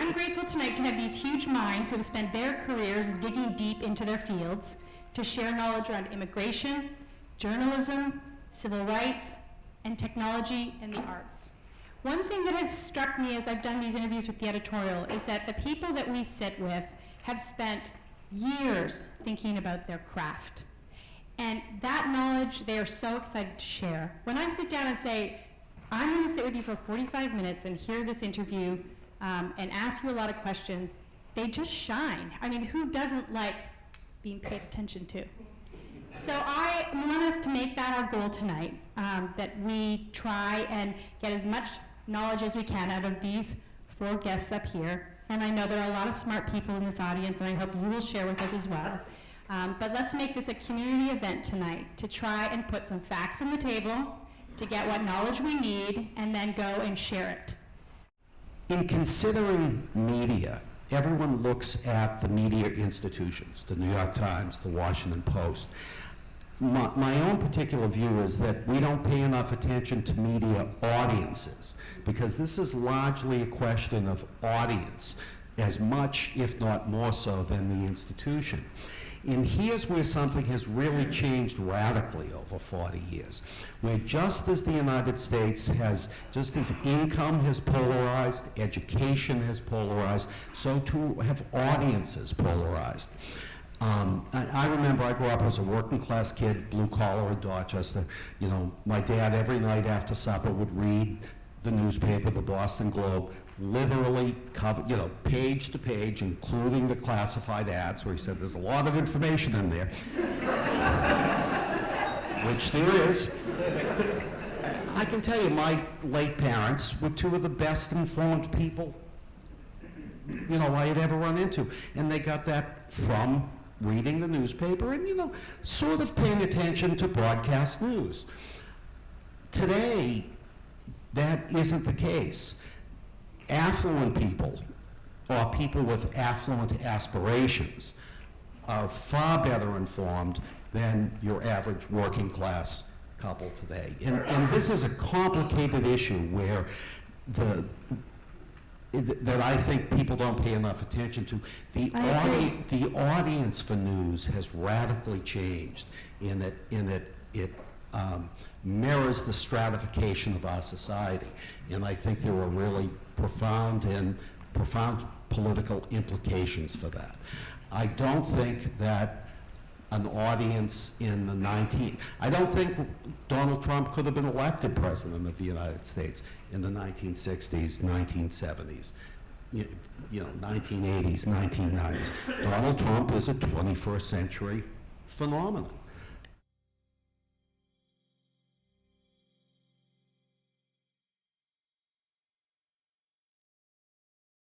I'm grateful tonight to have these huge minds who have spent their careers digging deep into their fields to share knowledge around immigration, journalism, civil rights, and technology and the arts. One thing that has struck me as I've done these interviews with the editorial is that the people that we sit with have spent years thinking about their craft. And that knowledge they are so excited to share. When I sit down and say, I'm going to sit with you for 45 minutes and hear this interview and ask you a lot of questions, they just shine. I mean, who doesn't like being paid attention to? So I want us to make that our goal tonight, that we try and get as much knowledge as we can out of these 4 guests up here. And I know there are a lot of smart people in this audience, and I hope you will share with us as well. But let's make this a community event tonight to try and put some facts on the table, to get what knowledge we need, and then go and share it. In considering media, everyone looks at the media institutions, the New York Times, the Washington Post. My own particular view is that we don't pay enough attention to media audiences, because this is largely a question of audience, as much, if not more so, than the institution. And here's where something has really changed radically over 40 years, where just as the United States has, just as income has polarized, education has polarized, so too have audiences polarized. I remember I grew up as a working class kid, blue collar in Dorchester. You know, my dad every night after supper would read the newspaper, the Boston Globe, literally cover, you know, page to page, including the classified ads, where he said there's a lot of information in there, which there is. I can tell you, my late parents were 2 of the best informed people, you know, I had ever run into, and they got that from reading the newspaper and, you know, sort of paying attention to broadcast news. Today, that isn't the case. Affluent people, or people with affluent aspirations, are far better informed than your average working class couple today. And this is a complicated issue where that I think people don't pay enough attention to. The audience for news has radically changed in that it mirrors the stratification of our society. And I think there are really profound political implications for that. I don't think that an audience in the I don't think Donald Trump could have been elected president of the United States in the 1960s, 1970s, you know, 1980s, 1990s. Donald Trump is a 21st century phenomenon.